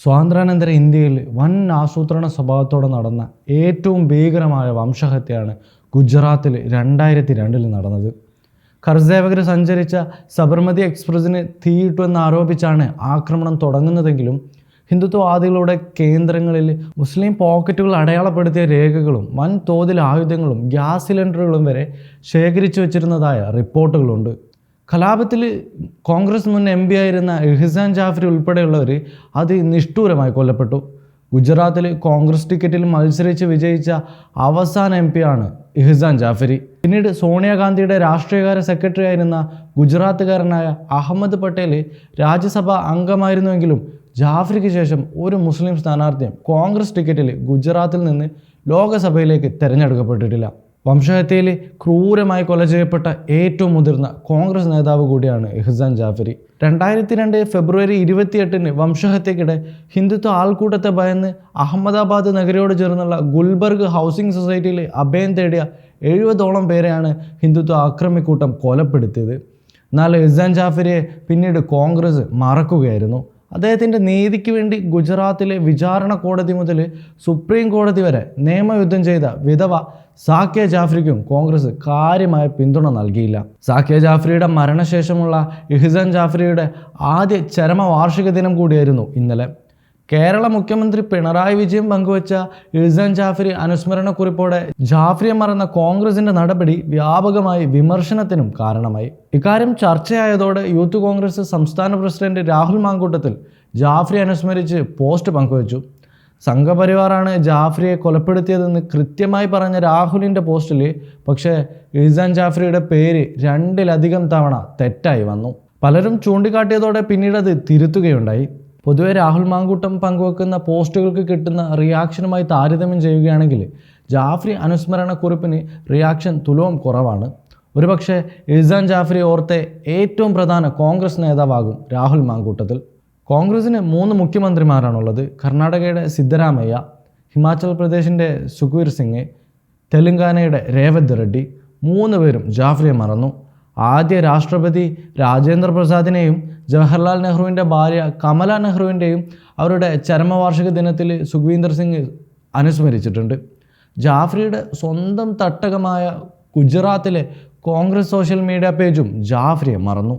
സ്വാതന്ത്ര്യാനന്തര ഇന്ത്യയിൽ വൻ ആസൂത്രണ സ്വഭാവത്തോടെ നടന്ന ഏറ്റവും ഭീകരമായ വംശഹത്യയാണ് ഗുജറാത്തിൽ 2002 നടന്നത്. കർസേവകർ സഞ്ചരിച്ച സബർമതി എക്സ്പ്രസിന് തീയിട്ടു എന്നാരോപിച്ചാണ് ആക്രമണം തുടങ്ങുന്നതെങ്കിലും ഹിന്ദുത്വവാദികളുടെ കേന്ദ്രങ്ങളിൽ മുസ്ലിം പോക്കറ്റുകൾ അടയാളപ്പെടുത്തിയ രേഖകളും വൻതോതിൽ ആയുധങ്ങളും ഗ്യാസ് സിലിണ്ടറുകളും വരെ ശേഖരിച്ചു വച്ചിരുന്നതായ റിപ്പോർട്ടുകളുണ്ട്. കലാപത്തിൽ കോൺഗ്രസ് മുൻ MP ആയിരുന്ന ഇഹ്സാൻ ജാഫരി ഉൾപ്പെടെയുള്ളവർ അതിനിഷ്ഠൂരമായി കൊല്ലപ്പെട്ടു. ഗുജറാത്തിൽ കോൺഗ്രസ് ടിക്കറ്റിൽ മത്സരിച്ച് വിജയിച്ച അവസാന MP ആണ് ഇഹ്സാൻ ജാഫരി. പിന്നീട് സോണിയാഗാന്ധിയുടെ രാഷ്ട്രീയകാര്യ സെക്രട്ടറി ആയിരുന്ന ഗുജറാത്തുകാരനായ അഹമ്മദ് പട്ടേൽ രാജ്യസഭാ അംഗമായിരുന്നുവെങ്കിലും ജാഫരിക്ക് ശേഷം ഒരു മുസ്ലിം സ്ഥാനാർത്ഥിയും കോൺഗ്രസ് ടിക്കറ്റിൽ ഗുജറാത്തിൽ നിന്ന് ലോകസഭയിലേക്ക് തിരഞ്ഞെടുക്കപ്പെട്ടിട്ടില്ല. വംശഹത്യയിൽ ക്രൂരമായി കൊല ചെയ്യപ്പെട്ട ഏറ്റവും മുതിർന്ന കോൺഗ്രസ് നേതാവ് കൂടിയാണ് ഇഹ്സാൻ ജാഫരി. 2002 ഫെബ്രുവരി 28 വംശഹത്യക്കിടെ ഹിന്ദുത്വ ആൾക്കൂട്ടത്തെ ഭയന്ന് അഹമ്മദാബാദ് നഗരിയോട് ചേർന്നുള്ള ഗുൽബർഗ് ഹൗസിംഗ് സൊസൈറ്റിയിൽ അഭയം തേടിയ 70ഓളം പേരെയാണ് ഹിന്ദുത്വ ആക്രമിക്കൂട്ടം കൊലപ്പെടുത്തിയത്. എന്നാൽ ഇഹ്സാൻ ജാഫരിയെ പിന്നീട് കോൺഗ്രസ് മറക്കുകയായിരുന്നു. അദ്ദേഹത്തിൻ്റെ നീതിക്ക് വേണ്ടി ഗുജറാത്തിലെ വിചാരണ കോടതി മുതൽ സുപ്രീം കോടതി വരെ നിയമയുദ്ധം ചെയ്ത വിധവ സാക്കിയ ജാഫരിക്കും കോൺഗ്രസ് കാര്യമായ പിന്തുണ നൽകിയില്ല. സാക്കിയ ജാഫരിയുടെ മരണശേഷമുള്ള ഇഹ്സാൻ ജാഫരിയുടെ ആദ്യ ചരമവാർഷിക ദിനം കൂടിയായിരുന്നു ഇന്നലെ. കേരള മുഖ്യമന്ത്രി പിണറായി വിജയൻ പങ്കുവച്ച ഇഹ്സാൻ ജാഫരി അനുസ്മരണ കുറിപ്പോടെ ജാഫരിയെ മറന്ന കോൺഗ്രസിന്റെ നടപടി വ്യാപകമായി വിമർശനത്തിനും കാരണമായി. ഇക്കാര്യം ചർച്ചയായതോടെ യൂത്ത് കോൺഗ്രസ് സംസ്ഥാന പ്രസിഡന്റ് രാഹുൽ മാങ്കൂട്ടത്തിൽ ജാഫരി അനുസ്മരിച്ച് പോസ്റ്റ് പങ്കുവച്ചു. സംഘപരിവാറാണ് ജാഫരിയെ കൊലപ്പെടുത്തിയതെന്ന് കൃത്യമായി പറഞ്ഞ രാഹുലിൻ്റെ പോസ്റ്റിൽ പക്ഷേ ഇഹ്സാൻ ജാഫരിയുടെ പേര് 2ലധികം തവണ തെറ്റായി വന്നു. പലരും ചൂണ്ടിക്കാട്ടിയതോടെ പിന്നീട് അത് തിരുത്തുകയുണ്ടായി. പൊതുവെ രാഹുൽ മാങ്കൂട്ടം പങ്കുവെക്കുന്ന പോസ്റ്റുകൾക്ക് കിട്ടുന്ന റിയാക്ഷനുമായി താരതമ്യം ചെയ്യുകയാണെങ്കിൽ ജാഫരി അനുസ്മരണ കുറിപ്പിന് റിയാക്ഷൻ തുലവും കുറവാണ്. ഒരുപക്ഷെ ഇഹ്സാൻ ജാഫരി ഓർത്തെ ഏറ്റവും പ്രധാന കോൺഗ്രസ് നേതാവാകും രാഹുൽ മാങ്കൂട്ടത്തിൽ. കോൺഗ്രസിന് 3 മുഖ്യമന്ത്രിമാരാണുള്ളത്. കർണാടകയുടെ സിദ്ധരാമയ്യ, ഹിമാചൽ പ്രദേശിൻ്റെ സുഖ്വീർ സിംഗ്, തെലങ്കാനയുടെ രേവന്ത് റെഡ്ഡി. 3 പേരും ജാഫരിയെ മറന്നു. ആദ്യ രാഷ്ട്രപതി രാജേന്ദ്ര പ്രസാദിനെയും ജവഹർലാൽ നെഹ്റുവിൻ്റെ ഭാര്യ കമല നെഹ്റുവിൻ്റെയും അവരുടെ ചരമവാർഷിക ദിനത്തിൽ സുഖ്വീന്ദർ സിംഗ് അനുസ്മരിച്ചിട്ടുണ്ട്. ജാഫരിയുടെ സ്വന്തം തട്ടകമായ ഗുജറാത്തിലെ കോൺഗ്രസ് സോഷ്യൽ മീഡിയ പേജും ജാഫരിയെ മറന്നു.